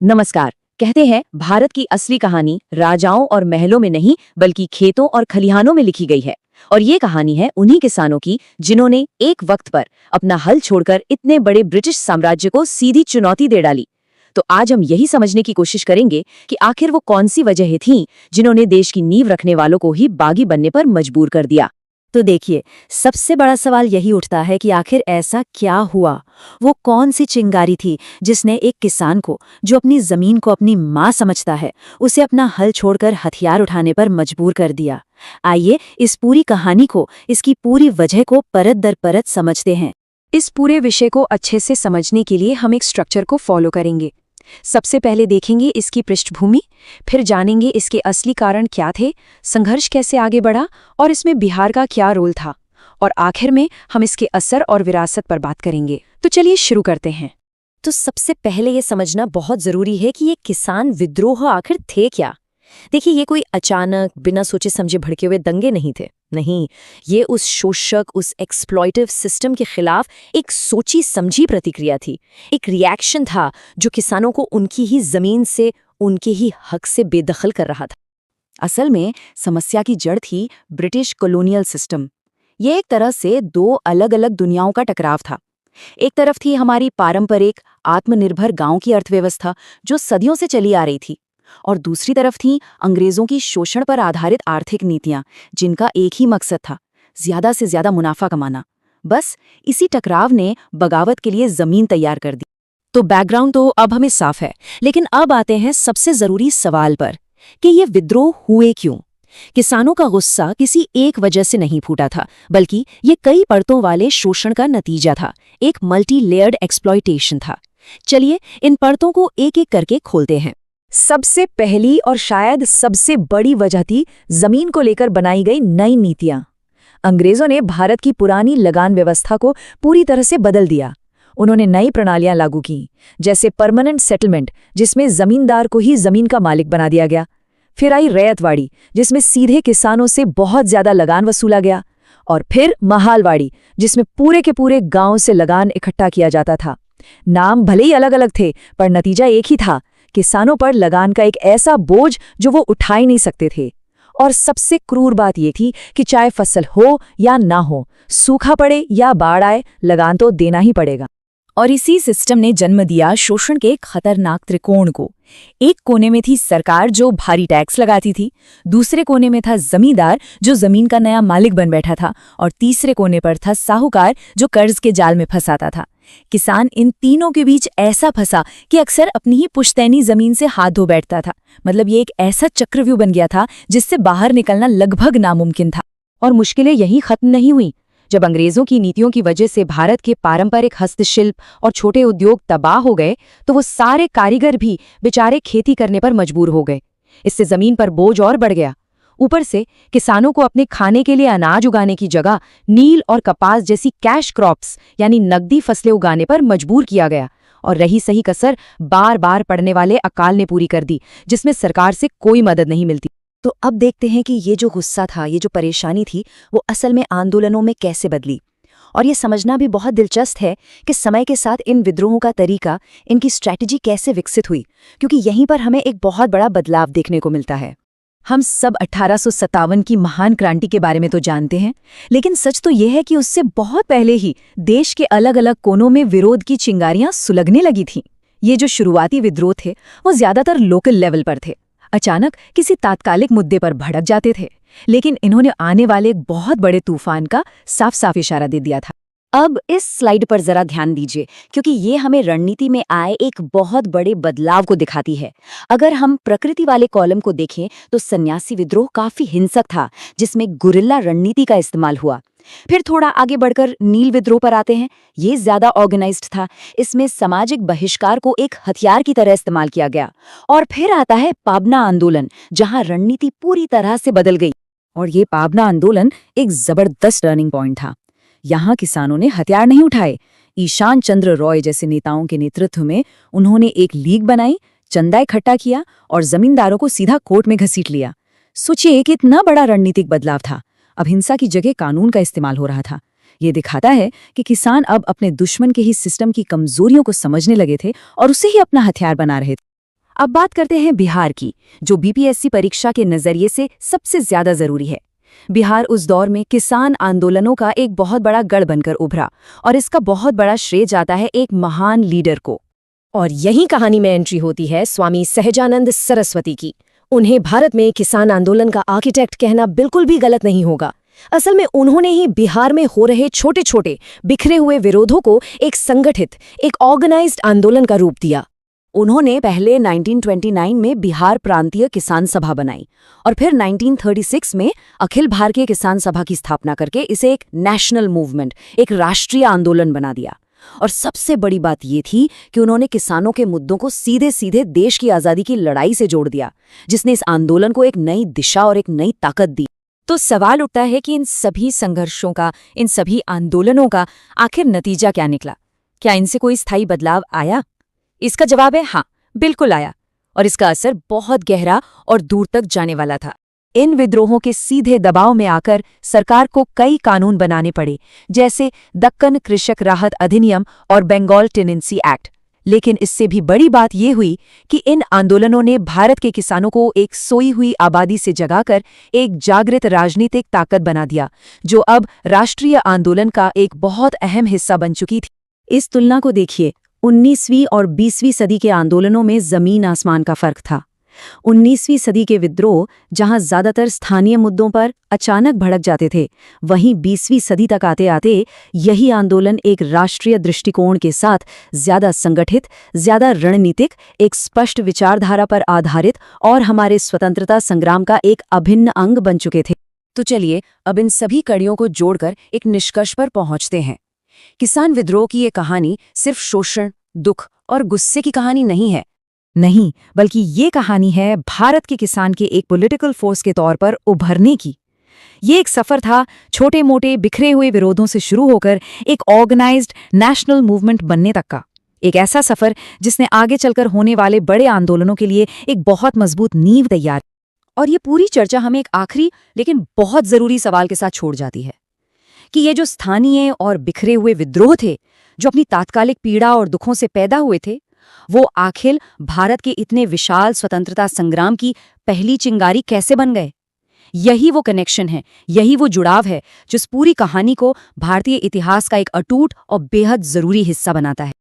नमस्कार। कहते हैं भारत की असली कहानी राजाओं और महलों में नहीं बल्कि खेतों और खलिहानों में लिखी गई है। और ये कहानी है उन्हीं किसानों की जिन्होंने एक वक्त पर अपना हल छोड़कर इतने बड़े ब्रिटिश साम्राज्य को सीधी चुनौती दे डाली। तो आज हम यही समझने की कोशिश करेंगे कि आखिर वो कौन सी वजहें थीं जिन्होंने देश की नींव रखने वालों को ही बागी बनने पर मजबूर कर दिया। तो देखिए, सबसे बड़ा सवाल यही उठता है कि आखिर ऐसा क्या हुआ। वो कौन सी चिंगारी थी जिसने एक किसान को, जो अपनी जमीन को अपनी माँ समझता है, उसे अपना हल छोड़कर हथियार उठाने पर मजबूर कर दिया। आइए इस पूरी कहानी को, इसकी पूरी वजह को परत दर परत समझते हैं। इस पूरे विषय को अच्छे से समझने के लिए हम एक स्ट्रक्चर को फॉलो करेंगे। सबसे पहले देखेंगे इसकी पृष्ठभूमि, फिर जानेंगे इसके असली कारण क्या थे, संघर्ष कैसे आगे बढ़ा और इसमें बिहार का क्या रोल था, और आखिर में हम इसके असर और विरासत पर बात करेंगे। तो चलिए शुरू करते हैं। तो सबसे पहले ये समझना बहुत जरूरी है कि ये किसान विद्रोह आखिर थे क्या। देखिए, ये कोई अचानक बिना सोचे समझे भड़के हुए दंगे नहीं थे। नहीं, ये उस शोषक, उस एक्सप्लॉइटिव सिस्टम के खिलाफ एक सोची समझी प्रतिक्रिया थी। एक रिएक्शन था जो किसानों को उनकी ही जमीन से, उनके ही हक से बेदखल कर रहा था। असल में समस्या की जड़ थी ब्रिटिश कॉलोनियल सिस्टम। ये एक तरह से दो अलग अलग दुनियाओं का टकराव था। एक तरफ थी हमारी पारंपरिक आत्मनिर्भर गांव की अर्थव्यवस्था जो सदियों से चली आ रही थी, और दूसरी तरफ थी अंग्रेजों की शोषण पर आधारित आर्थिक नीतियां जिनका एक ही मकसद था, ज्यादा से ज्यादा मुनाफा कमाना। बस इसी टकराव ने बगावत के लिए जमीन तैयार कर दी। तो बैकग्राउंड तो अब हमें साफ है, लेकिन अब आते हैं सबसे जरूरी सवाल पर कि ये विद्रोह हुए क्यों। किसानों का गुस्सा किसी एक वजह से नहीं फूटा था, बल्कि ये कई परतों वाले शोषण का नतीजा था। एक मल्टी लेयर्ड एक्सप्लॉयटेशन था। चलिए इन परतों को एक एक करके खोलते हैं। सबसे पहली और शायद सबसे बड़ी वजह थी जमीन को लेकर बनाई गई नई नीतियां। अंग्रेजों ने भारत की पुरानी लगान व्यवस्था को पूरी तरह से बदल दिया। उन्होंने नई प्रणालियां लागू की, जैसे परमानेंट सेटलमेंट, जिसमें जमींदार को ही जमीन का मालिक बना दिया गया। फिर आई रैयतवाड़ी, जिसमें सीधे किसानों से बहुत ज्यादा लगान वसूला गया। और फिर महालवाड़ी, जिसमें पूरे के पूरे गांव से लगान इकट्ठा किया जाता था। नाम भले ही अलग अलग थे, पर नतीजा एक ही था, किसानों पर लगान का एक ऐसा बोझ जो वो उठा ही नहीं सकते थे। और सबसे क्रूर बात ये थी कि चाहे फसल हो या ना हो, सूखा पड़े या बाढ़ आए, लगान तो देना ही पड़ेगा। और इसी सिस्टम ने जन्म दिया शोषण के एक खतरनाक त्रिकोण को। एक कोने में थी सरकार जो भारी टैक्स लगाती थी, दूसरे कोने में था जमींदार जो जमीन का नया मालिक बन बैठा था, और तीसरे कोने पर था साहूकार जो कर्ज के जाल में फंसाता था। किसान इन तीनों के बीच ऐसा फंसा कि अक्सर अपनी ही पुश्तैनी जमीन से हाथ धो बैठता था। मतलब ये एक ऐसा चक्रव्यूह बन गया था जिससे बाहर निकलना लगभग नामुमकिन था। और मुश्किलें यहीं खत्म नहीं हुई। जब अंग्रेजों की नीतियों की वजह से भारत के पारंपरिक हस्तशिल्प और छोटे उद्योग तबाह हो गए, तो वो सारे कारीगर भी बेचारे खेती करने पर मजबूर हो गए। इससे जमीन पर बोझ और बढ़ गया। ऊपर से किसानों को अपने खाने के लिए अनाज उगाने की जगह नील और कपास जैसी कैश क्रॉप्स यानी नकदी फसलें उगाने पर मजबूर किया गया। और रही सही कसर बार बार पड़ने वाले अकाल ने पूरी कर दी, जिसमें सरकार से कोई मदद नहीं मिलती। तो अब देखते हैं कि ये जो गुस्सा था, ये जो परेशानी थी, वो असल में आंदोलनों में कैसे बदली। और ये समझना भी बहुत दिलचस्प है कि समय के साथ इन विद्रोहों का तरीका, इनकी स्ट्रैटेजी कैसे विकसित हुई, क्योंकि यहीं पर हमें एक बहुत बड़ा बदलाव देखने को मिलता है। हम सब 1857 की महान क्रांति के बारे में तो जानते हैं, लेकिन सच तो यह है कि उससे बहुत पहले ही देश के अलग अलग कोनों में विरोध की चिंगारियां सुलगने लगी थीं। ये जो शुरुआती विद्रोह थे वो ज्यादातर लोकल लेवल पर थे, अचानक किसी तात्कालिक मुद्दे पर भड़क जाते थे, लेकिन इन्होंने आने वाले एक बहुत बड़े तूफान का साफ साफ इशारा दे दिया था। अब इस स्लाइड पर जरा ध्यान दीजिए, क्योंकि ये हमें रणनीति में आए एक बहुत बड़े बदलाव को दिखाती है। अगर हम प्रकृति वाले कॉलम को देखें तो सन्यासी विद्रोह काफी हिंसक था, जिसमें गुरिल्ला रणनीति का इस्तेमाल हुआ। फिर थोड़ा आगे बढ़कर नील विद्रोह पर आते हैं। ये ज्यादा ऑर्गेनाइज्ड था, इसमें सामाजिक बहिष्कार को एक हथियार की तरह इस्तेमाल किया गया। और फिर आता है पाबना आंदोलन, जहां रणनीति पूरी तरह से बदल गई। और ये पाबना आंदोलन एक जबरदस्त टर्निंग पॉइंट था। यहाँ किसानों ने हथियार नहीं उठाए। ईशान चंद्र रॉय जैसे नेताओं के नेतृत्व में उन्होंने एक लीग बनाई, चंदा इकट्ठा किया और जमींदारों को सीधा कोर्ट में घसीट लिया। सोचिए कि इतना बड़ा रणनीतिक बदलाव था। अब हिंसा की जगह कानून का इस्तेमाल हो रहा था। ये दिखाता है कि किसान अब अपने दुश्मन के ही सिस्टम की कमजोरियों को समझने लगे थे और उसे ही अपना हथियार बना रहे थे। अब बात करते हैं बिहार की, जो बीपीएससी परीक्षा के नजरिए से सबसे ज्यादा जरूरी है। बिहार उस दौर में किसान आंदोलनों का एक बहुत बड़ा गढ़ बनकर उभरा, और इसका बहुत बड़ा श्रेय जाता है एक महान लीडर को। और यही कहानी में एंट्री होती है स्वामी सहजानंद सरस्वती की। उन्हें भारत में किसान आंदोलन का आर्किटेक्ट कहना बिल्कुल भी गलत नहीं होगा। असल में उन्होंने ही बिहार में हो रहे छोटे छोटे बिखरे हुए विरोधों को एक संगठित, एक ऑर्गेनाइज्ड आंदोलन का रूप दिया। उन्होंने पहले 1929 में बिहार प्रांतीय किसान सभा बनाई और फिर 1936 में अखिल भारतीय किसान सभा की स्थापना करके इसे एक नेशनल मूवमेंट, एक राष्ट्रीय आंदोलन बना दिया। और सबसे बड़ी बात ये थी कि उन्होंने किसानों के मुद्दों को सीधे सीधे देश की आज़ादी की लड़ाई से जोड़ दिया, जिसने इस आंदोलन को एक नई दिशा और एक नई ताकत दी। तो सवाल उठता है कि इन सभी संघर्षों का, इन सभी आंदोलनों का आखिर नतीजा क्या निकला? क्या इनसे कोई स्थायी बदलाव आया? इसका जवाब है हाँ, बिल्कुल आया, और इसका असर बहुत गहरा और दूर तक जाने वाला था। इन विद्रोहों के सीधे दबाव में आकर सरकार को कई कानून बनाने पड़े, जैसे दक्कन कृषक राहत अधिनियम और बंगाल टेनेंसी एक्ट। लेकिन इससे भी बड़ी बात ये हुई कि इन आंदोलनों ने भारत के किसानों को एक सोई हुई आबादी से जगाकर एक जागृत राजनीतिक ताकत बना दिया, जो अब राष्ट्रीय आंदोलन का एक बहुत अहम हिस्सा बन चुकी थी। इस तुलना को देखिए, 19वीं और 20वीं सदी के आंदोलनों में जमीन आसमान का फर्क था। 19वीं सदी के विद्रोह जहां ज्यादातर स्थानीय मुद्दों पर अचानक भड़क जाते थे, वहीं 20वीं सदी तक आते आते यही आंदोलन एक राष्ट्रीय दृष्टिकोण के साथ ज्यादा संगठित, ज्यादा रणनीतिक, एक स्पष्ट विचारधारा पर आधारित और हमारे स्वतंत्रता संग्राम का एक अभिन्न अंग बन चुके थे। तो चलिए अब इन सभी कड़ियों को जोड़कर एक निष्कर्ष पर पहुंचते हैं। किसान विद्रोह की ये कहानी सिर्फ शोषण, दुख और गुस्से की कहानी नहीं है। नहीं, बल्कि ये कहानी है भारत के किसान के एक पॉलिटिकल फोर्स के तौर पर उभरने की। ये एक सफर था छोटे मोटे बिखरे हुए विरोधों से शुरू होकर एक ऑर्गेनाइज्ड नेशनल मूवमेंट बनने तक का। एक ऐसा सफर जिसने आगे चलकर होने वाले बड़े आंदोलनों के लिए एक बहुत मजबूत नींव तैयार। और ये पूरी चर्चा हमें एक आखिरी लेकिन बहुत जरूरी सवाल के साथ छोड़ जाती है कि ये जो स्थानीय और बिखरे हुए विद्रोह थे, जो अपनी तात्कालिक पीड़ा और दुखों से पैदा हुए थे, वो आखिर भारत के इतने विशाल स्वतंत्रता संग्राम की पहली चिंगारी कैसे बन गए? यही वो कनेक्शन है, यही वो जुड़ाव है जो इस पूरी कहानी को भारतीय इतिहास का एक अटूट और बेहद जरूरी हिस्सा बनाता है।